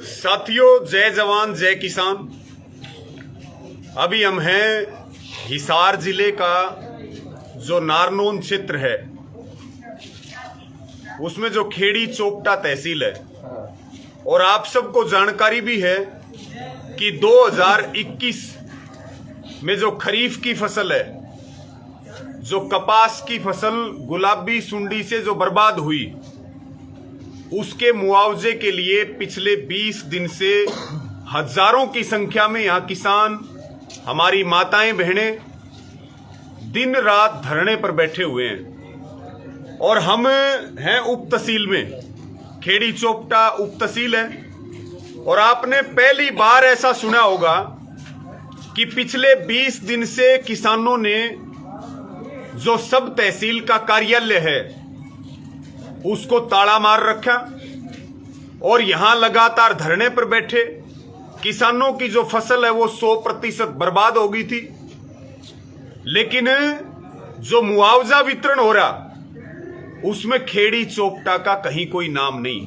साथियों, जय जवान जय किसान। अभी हम हैं हिसार जिले का जो नारनौंद क्षेत्र है, उसमें जो खेड़ी चोपटा तहसील है, और आप सबको जानकारी भी है कि 2021 में जो खरीफ की फसल है, जो कपास की फसल गुलाबी सुंडी से जो बर्बाद हुई, उसके मुआवजे के लिए पिछले 20 दिन से हजारों की संख्या में यहाँ किसान, हमारी माताएं बहनें दिन रात धरने पर बैठे हुए हैं। और हम हैं उप तहसील में, खेड़ी चोपटा उप तहसील है। और आपने पहली बार ऐसा सुना होगा कि पिछले 20 दिन से किसानों ने जो सब तहसील का कार्यालय है उसको ताला मार रखा और यहां लगातार धरने पर बैठे। किसानों की जो फसल है वो 100% बर्बाद हो गई थी, लेकिन जो मुआवजा वितरण हो रहा उसमें खेड़ी चोपटा का कहीं कोई नाम नहीं।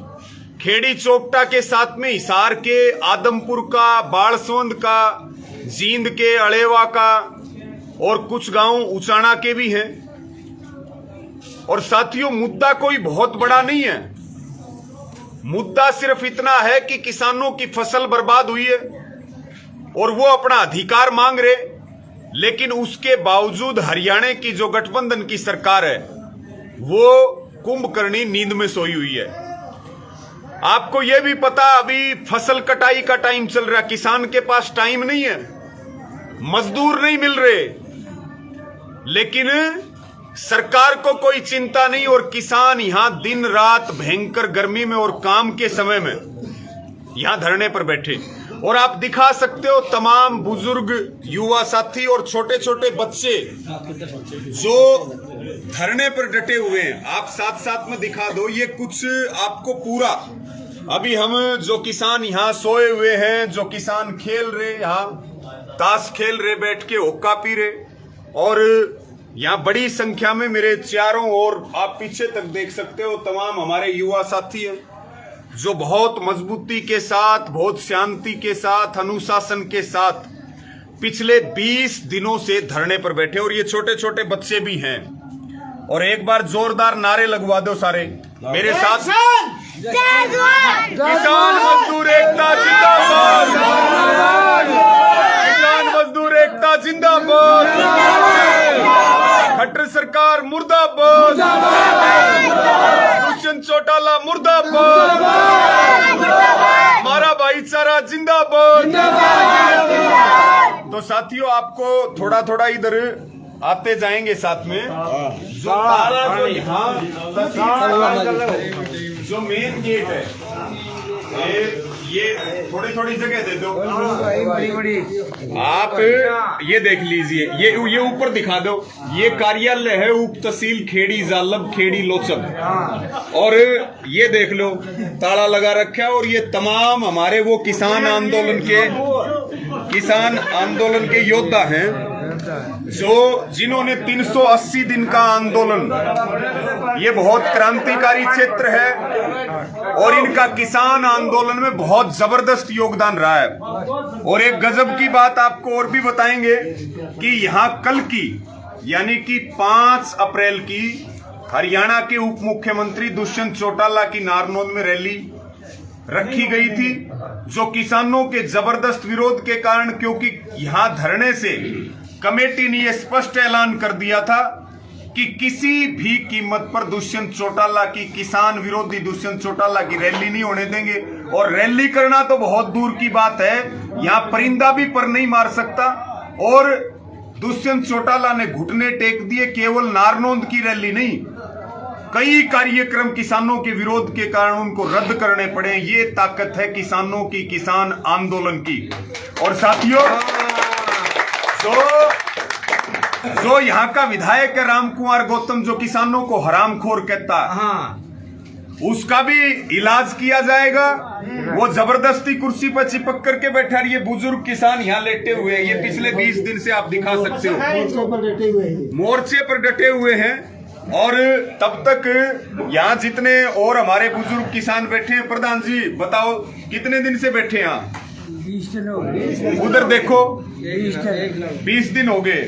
खेड़ी चोपटा के साथ में हिसार के, आदमपुर का, बाड़सोंद का, जींद के, अड़ेवा का और कुछ गांव उचाना के भी हैं। और साथियों, मुद्दा कोई बहुत बड़ा नहीं है। मुद्दा सिर्फ इतना है कि किसानों की फसल बर्बाद हुई है और वो अपना अधिकार मांग रहे, लेकिन उसके बावजूद हरियाणा की जो गठबंधन की सरकार है वो कुंभकर्णी नींद में सोई हुई है। आपको यह भी पता, अभी फसल कटाई का टाइम चल रहा, किसान के पास टाइम नहीं है, मजदूर नहीं मिल रहे, लेकिन सरकार को कोई चिंता नहीं और किसान यहां दिन रात भयंकर गर्मी में और काम के समय में यहां धरने पर बैठे। और आप दिखा सकते हो तमाम बुजुर्ग, युवा साथी और छोटे छोटे बच्चे जो धरने पर डटे हुए हैं। आप साथ साथ में दिखा दो, ये कुछ आपको पूरा। अभी हम जो किसान यहाँ सोए हुए हैं, जो किसान खेल रहे, यहाँ ताश खेल रहे, बैठ के हुक्का पी रहे, और यहाँ बड़ी संख्या में मेरे चारों ओर आप पीछे तक देख सकते हो तमाम हमारे युवा साथी हैं जो बहुत मजबूती के साथ, बहुत शांति के साथ, अनुशासन के साथ पिछले 20 दिनों से धरने पर बैठे। और ये छोटे छोटे बच्चे भी हैं। और एक बार जोरदार नारे लगवा दो सारे मेरे साथ। किसान मजदूर एकता जिंदाबाद, किसान मजदूर एकता जिंदाबाद, खट्टर सरकार मुर्दाबाद, दुष्यंत चौटाला मुर्दाबाद, हमारा भाईचारा जिंदाबाद। तो साथियों, आपको थोड़ा थोड़ा इधर आते जाएंगे साथ में। जो ताला, जो यहाँ जो मेन गेट है, ये थोड़ी थोड़ी जगह दे दो आप। ये देख लीजिए, ये ऊपर दिखा दो, ये कार्यालय है उप तहसील खेड़ी जालब, खेड़ी लोचब। और ये देख लो ताला लगा रखा है। और ये तमाम हमारे वो किसान आंदोलन के योद्धा हैं जिन्होंने 380 दिन का आंदोलन, ये बहुत क्रांतिकारी क्षेत्र है और इनका किसान आंदोलन में बहुत जबरदस्त योगदान रहा है। और एक गजब की बात आपको और भी बताएंगे कि यहाँ कल की, यानी कि 5 अप्रैल की, हरियाणा के उप मुख्यमंत्री दुष्यंत चौटाला की नारनौंद में रैली रखी गई थी, जो किसानों के जबरदस्त विरोध के कारण, क्योंकि यहाँ धरने से कमेटी ने यह स्पष्ट ऐलान कर दिया था कि किसी भी कीमत पर दुष्यंत चौटाला की, किसान विरोधी दुष्यंत चौटाला की रैली नहीं होने देंगे। और रैली करना तो बहुत दूर की बात है, यहाँ परिंदा भी पर नहीं मार सकता। और दुष्यंत चौटाला ने घुटने टेक दिए। केवल नारनौंद की रैली नहीं, कई कार्यक्रम किसानों के विरोध के कारण उनको रद्द करने पड़े। ये ताकत है किसानों की, किसान आंदोलन की। और साथियों, जो यहाँ का विधायक है राम कुमार गौतम, जो किसानों को हरामखोर कहता है, उसका भी इलाज किया जाएगा। वो जबरदस्ती कुर्सी पर चिपक करके बैठा। ये बुजुर्ग किसान यहाँ लेटे हुए हैं, ये पिछले 20 दिन से आप दिखा सकते हो मोर्चे पर डटे हुए हैं। और तब तक यहाँ जितने और हमारे बुजुर्ग किसान बैठे हैं, प्रधान जी बताओ कितने दिन से बैठे हैं? 20 दिन हो गए। उधर देखो 20 दिन हो गए,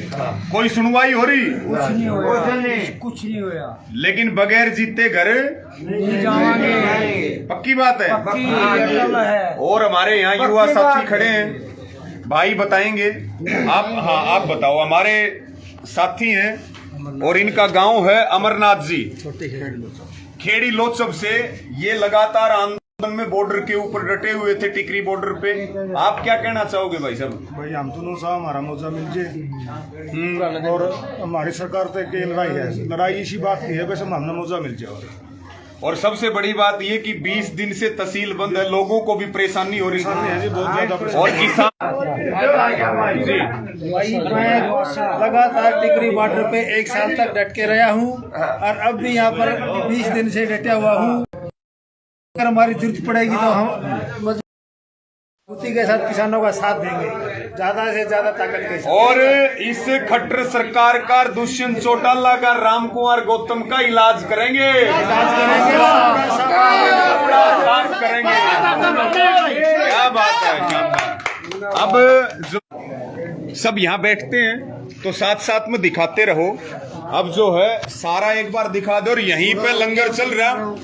कोई सुनवाई हो रही? कुछ नहीं होया। लेकिन बगैर जीते घर नहीं जाएंगे, पक्की बात है। पक्की है। और हमारे यहाँ युवा साथी खड़े हैं, भाई बताएंगे। आप, हाँ आप बताओ। हमारे साथी हैं और इनका गांव है अमरनाथ जी, खेड़ी लोचब से। ये लगातार आंदोलन में बॉर्डर के ऊपर डटे हुए थे, टिकरी बॉर्डर पे। आप क्या कहना चाहोगे भाई साहब? भाई हम दोनों साहब हमारा मौजा मिल जाए और हमारी सरकार तक की लड़ाई है, लड़ाई इसी बात की है, वैसे हमने मौजा मिल जाए। और सबसे बड़ी बात ये कि 20 दिन से तहसील बंद है, लोगों को भी परेशानी हो रही है जी, बहुत ज्यादा। और किसान जी लगातार टिकरी बॉर्डर पे 1 साल तक डट के रहा हूँ और अब भी यहाँ पर 20 दिन से डटा हुआ हूँ। अगर हमारी जरूरत पड़ेगी तो हम मजबूती के साथ किसानों का साथ देंगे, ज्यादा से ज्यादा ताकत के साथ। और इस खट्टर सरकार का दुष्यंत चौटाला का राम कुमार गौतम का इलाज करेंगे, साफ करेंगे। क्या बात है, शानदार। अब जो सब यहाँ बैठते हैं तो साथ साथ में दिखाते रहो। अब जो है सारा एक बार दिखा दो। और यहीं पे लंगर चल रहा,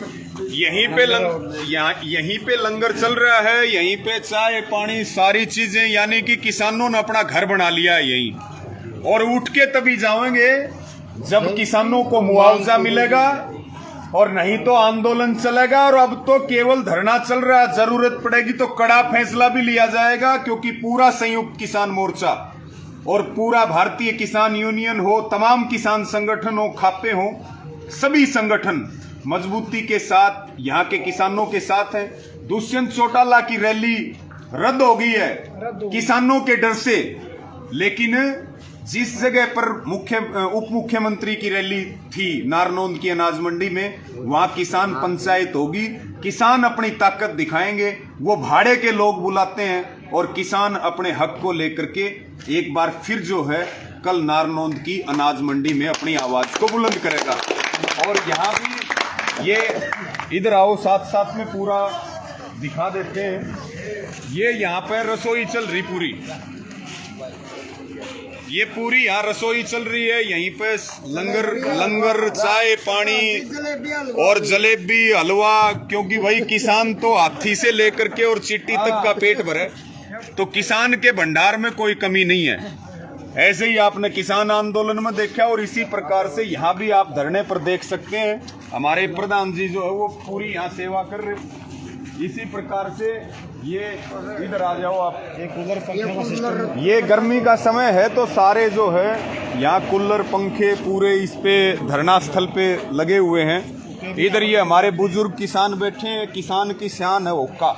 यहीं पे लंगर चल रहा है, यहीं पे चाय पानी सारी चीजें, यानी कि किसानों ने अपना घर बना लिया है यहीं। और उठ के तभी जाएंगे जब किसानों को मुआवजा मिलेगा, और नहीं तो आंदोलन चलेगा। और अब तो केवल धरना चल रहा है, जरूरत पड़ेगी तो कड़ा फैसला भी लिया जाएगा, क्योंकि पूरा संयुक्त किसान मोर्चा और पूरा भारतीय किसान यूनियन हो, तमाम किसान संगठन हो, खापे हो, सभी संगठन मजबूती के साथ यहाँ के किसानों के साथ हैं। दुष्यंत चौटाला की रैली रद्द हो गई है किसानों के डर से, लेकिन जिस जगह पर उप मुख्यमंत्री की रैली थी नारनौंद की अनाज मंडी में, वहां किसान पंचायत होगी। किसान अपनी ताकत दिखाएंगे, वो भाड़े के लोग बुलाते हैं और किसान अपने हक को लेकर के एक बार फिर जो है कल नारनौंद की अनाज मंडी में अपनी आवाज को बुलंद करेगा। और यहाँ भी ये इधर आओ, साथ साथ में पूरा दिखा देते हैं। ये यहाँ पर रसोई चल रही पूरी, ये पूरी यहाँ रसोई चल रही है। यहीं पे लंगर चाय पानी और जलेबी हलवा, क्योंकि भाई किसान तो हाथी से लेकर के और चींटी तक का पेट भरे, तो किसान के भंडार में कोई कमी नहीं है। ऐसे ही आपने किसान आंदोलन में देखा, और इसी प्रकार से यहाँ भी आप धरने पर देख सकते हैं। हमारे प्रधान जी जो है वो पूरी यहाँ सेवा कर रहे। इसी प्रकार से ये इधर आ जाओ आप, एक कूलर पंखे का सिस्टम। ये गर्मी का समय है तो सारे जो है यहाँ कूलर पंखे पूरे इस पे धरना स्थल पे लगे हुए हैं। इधर ये हमारे बुजुर्ग किसान बैठे हैं, किसान की शान है ओक्का।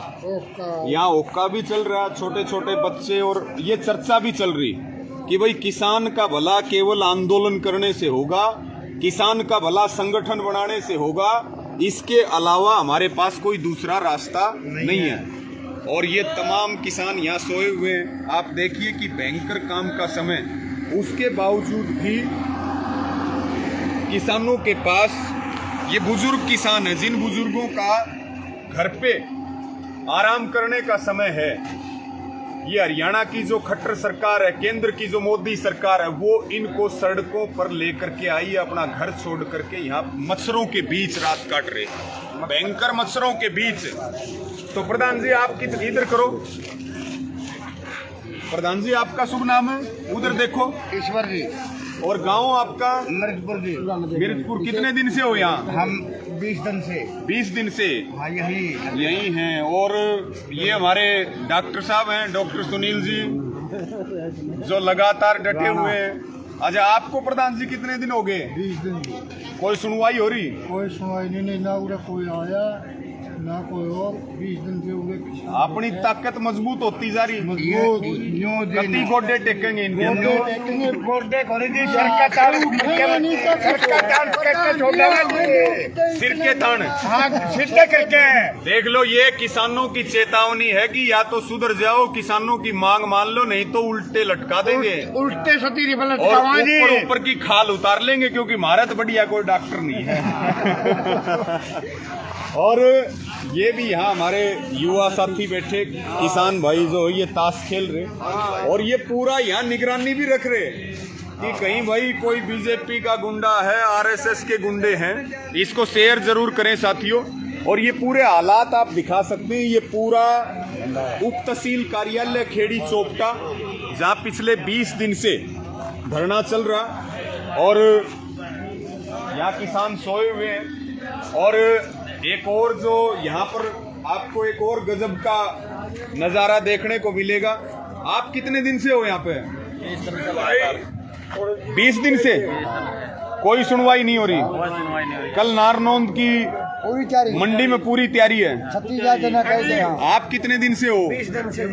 यहाँ ओक्का भी चल रहा है, छोटे छोटे बच्चे, और ये चर्चा भी चल रही कि भाई किसान का भला केवल आंदोलन करने से होगा, किसान का भला संगठन बनाने से होगा, इसके अलावा हमारे पास कोई दूसरा रास्ता नहीं है। और ये तमाम किसान यहाँ सोए हुए हैं। आप देखिए कि भयंकर काम का समय, उसके बावजूद भी किसानों के पास, ये बुजुर्ग किसान है जिन बुजुर्गों का घर पे आराम करने का समय है, ये हरियाणा की जो खट्टर सरकार है, केंद्र की जो मोदी सरकार है, वो इनको सड़कों पर लेकर के आई है, अपना घर छोड़ करके यहाँ मच्छरों के बीच रात काट रहे, भयंकर मच्छरों के बीच। तो प्रधान जी आप इधर करो, प्रधान जी आपका शुभ नाम है, उधर देखो। ईश्वर जी। और गांव आपका? मिर्चपुर जी। मिर्चपुर। कितने दिन से हो यहाँ? हम 20 दिन से। 20 दिन से? हाँ, यही हैं। और ये हमारे डॉक्टर साहब हैं, डॉक्टर सुनील जी, जो लगातार डटे हुए हैं। अच्छा, आपको प्रधान जी कितने दिन हो गए? 20 दिन। कोई सुनवाई हो रही? कोई सुनवाई नहीं, ना कोई आया ना कोई और 20 दिन से हुए अपनी ताकत मजबूत होती जा रही। मजबूत कति गोडे टेकेंगे इनके सिर के तान देख लो, ये किसानों की चेतावनी है कि या तो सुधर जाओ, किसानों की मांग मान लो, नहीं तो उल्टे लटका देंगे, उल्टे सती और ऊपर की खाल उतार लेंगे, क्योंकि भारत बढ़िया कोई डॉक्टर नहीं है। और ये भी यहाँ हमारे युवा साथी बैठे, किसान भाई जो ये ताश खेल रहे, और ये पूरा यहाँ निगरानी भी रख रहे कि कहीं भाई कोई बीजेपी का गुंडा है, आरएसएस के गुंडे हैं। इसको शेयर जरूर करें साथियों। और ये पूरे हालात आप दिखा सकते हैं। ये पूरा उप तहसील कार्यालय खेड़ी चोपटा, जहाँ पिछले 20 दिन से धरना चल रहा, और यहाँ किसान सोए हुए हैं। और एक और जो यहाँ पर आपको एक और गजब का नजारा देखने को मिलेगा। आप कितने दिन से हो यहाँ पे? 20 दिन से कोई सुनवाई नहीं हो रही। कल नारनौंद की मंडी में पूरी तैयारी है। आप कितने दिन से हो? 20 दिन से।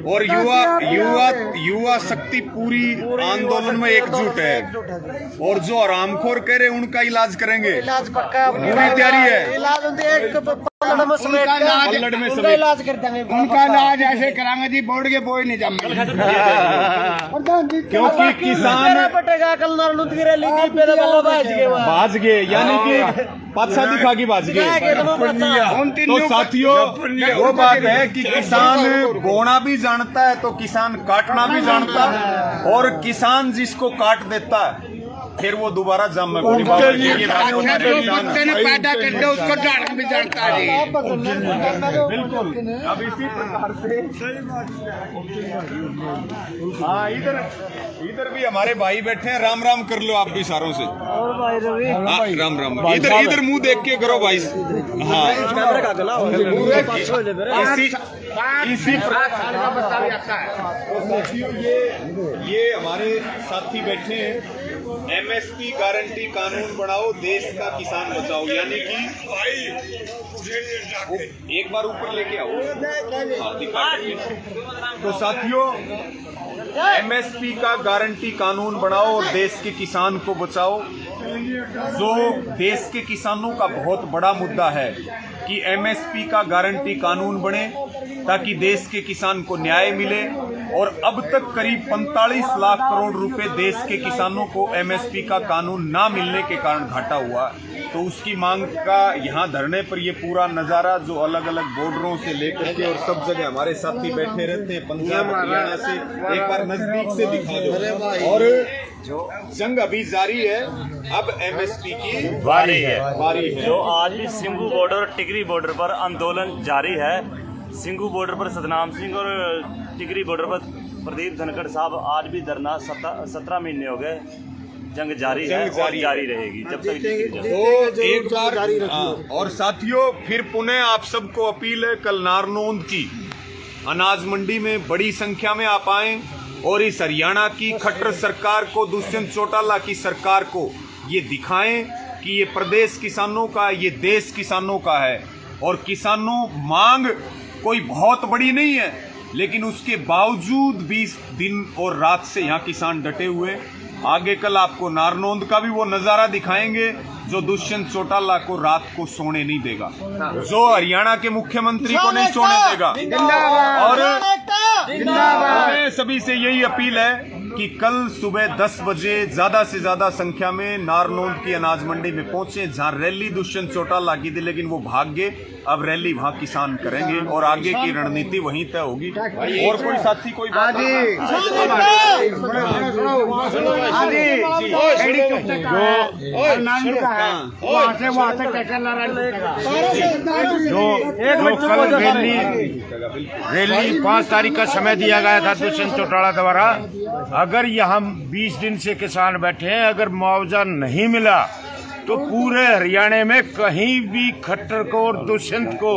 और युवा शक्ति पूरी आंदोलन में एकजुट है, और जो आरामखोर कह रहे उनका इलाज करेंगे, इलाज पक्का, पूरी तैयारी है। इलाज इलाज कर देंगे, उनका इलाज ऐसे कराएंगे जी, बोर्ड के बोई नहीं जमेंगे। क्योंकि किसान पटेगा कल नारनौंद की रैली थी, भाज गए, यानी कि पाछा दिखा के भाज गए। तो साथियों, वो बात है कि किसान बोना भी जानता है तो किसान काटना भी जानता है, और किसान जिसको काट देता है फिर वो दोबारा जाम में पैदा कर दे उसको डालना भी जानता है। बिल्कुल। अब इसी प्रकार से हाँ, इधर भी हमारे भाई बैठे हैं। राम राम कर लो आप भी सारों से। राम राम। इधर मुंह देख के करो भाई। हाँ, इसी प्रकार ये हमारे साथी बैठे हैं। एमएसपी गारंटी कानून बनाओ, देश का किसान बचाओ, यानी कि एक बार ऊपर लेके आओ। तो साथियों, एमएसपी का गारंटी कानून बनाओ और देश के किसान को बचाओ। जो देश के किसानों का बहुत बड़ा मुद्दा है कि एमएसपी का गारंटी कानून बने ताकि देश के किसान को न्याय मिले। और अब तक करीब 45 लाख करोड़ रुपए देश के किसानों को एमएसपी का कानून ना मिलने के कारण घाटा हुआ। तो उसकी मांग का यहाँ धरने पर ये पूरा नज़ारा, जो अलग अलग बॉर्डरों से लेकर के और सब जगह हमारे साथी बैठे रहते हैं, पंजाब हरियाणा से, एक बार नजदीक से दिखा दो। और जो जंग अभी जारी है, अब एमएसपी की बारी है। जो आज भी सिंघू बॉर्डर और टिकरी बॉर्डर पर आंदोलन जारी है। सिंघू बॉर्डर पर सतनाम सिंह और टिकरी बॉर्डर पर प्रदीप धनखड़ साहब आज भी धरना 17 महीने हो गए। जंग जारी है और जारी रहेगी जब तक। तो एक बार और साथियों, फिर पुनः आप सबको अपील है, कल नारनौंद की अनाज मंडी में बड़ी संख्या में आप आएं और इस हरियाणा की खट्टर सरकार को, दुष्यंत चौटाला की सरकार को ये दिखाएं कि ये प्रदेश किसानों का, ये देश किसानों का है। और किसानों मांग कोई बहुत बड़ी नहीं है, लेकिन उसके बावजूद 20 दिन और रात से यहाँ किसान डटे हुए। आगे कल आपको नारनौंद का भी वो नजारा दिखाएंगे जो दुष्यंत चौटाला को रात को सोने नहीं देगा, जो हरियाणा के मुख्यमंत्री को नहीं सोने देगा। और सभी से यही अपील है कि कल सुबह 10 बजे ज्यादा से ज्यादा संख्या में नारनौंद की अनाज मंडी में पहुंचे, जहां रैली दुष्यंत चौटाला की थी, लेकिन वो भाग गए। अब रैली वहां किसान करेंगे और आगे की रणनीति वहीं तय होगी। और कोई साथी कोई बात रैली 5 तारीख का समय दिया गया था दुष्यंत चौटाला द्वारा। अगर यहाँ 20 दिन से किसान बैठे हैं, अगर मुआवजा नहीं मिला तो पूरे हरियाणा में कहीं भी खट्टर को और दुष्यंत को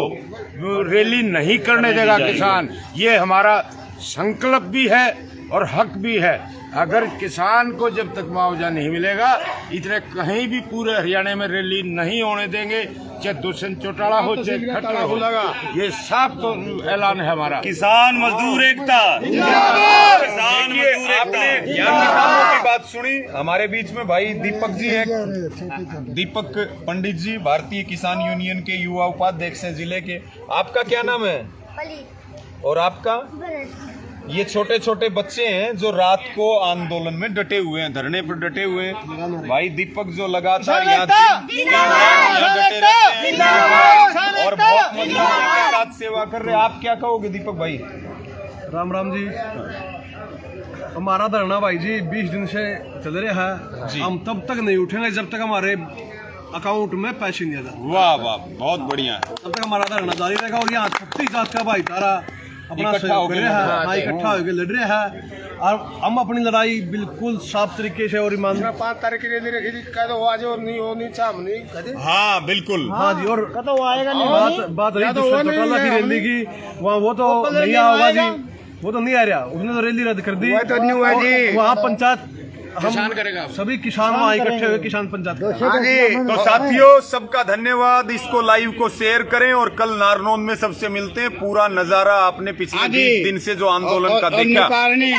रैली नहीं करने देगा किसान। ये हमारा संकल्प भी है और हक भी है। अगर किसान को जब तक मुआवजा नहीं मिलेगा, इतने कहीं भी पूरे हरियाणा में रैली नहीं होने देंगे, चाहे दुष्यंत चौटाला हो चाहे खट्टर हो। ये साफ तो ऐलान है हमारा। किसान मजदूर एकता, किसान मजदूर आपने एकता। यहाँ किसानों की बात सुनी। हमारे बीच में भाई दीपक जी है, दीपक पंडित जी, भारतीय किसान यूनियन के युवा उपाध्यक्ष हैं जिले के। आपका क्या नाम है? और आपका? ये छोटे छोटे बच्चे हैं जो रात को आंदोलन में डटे हुए हैं, धरने पर डटे हुए हैं। भाई दीपक जो लगातार यहाँ डटे रहते हैं और बहुत मजबूती के साथ सेवा कर रहे हैं। आप क्या कहोगे दीपक भाई? राम राम जी। हमारा धरना भाई जी 20 दिन से चल रहा है। हम तब तक नहीं उठेंगे जब तक हमारे अकाउंट में पैसे नहीं आते। वाह वाह, बहुत बढ़िया। तब तक हमारा धरना जारी रहेगा। और यहाँ 36 जात का भाईचारा अपना इकट्ठा होकर इकट्ठा होकर लड़ रहे हैं और हम अपनी लड़ाई बिल्कुल साफ तरीके से और ईमानदारी। 5 तारीख की रैली रखी थी, कह दो आज और नहीं हो नहीं चाह नहीं। हाँ बिल्कुल। हाँ जी। और तो आएगा नहीं। बात रही दुष्यंत चौटाला की रैली की, वहाँ वो तो नहीं होगा जी, वो तो नहीं आ रहा। उसने तो रैली रद्द कर दी। वहाँ पंचायत किसान करेगा, सभी किसान वहाँ इकट्ठे हुए किसान पंचायत। तो साथियों, सबका धन्यवाद। इसको लाइव को शेयर करें और कल नारनौंद में सबसे मिलते हैं। पूरा नजारा आपने पिछले 20 दिन से जो आंदोलन का देखा।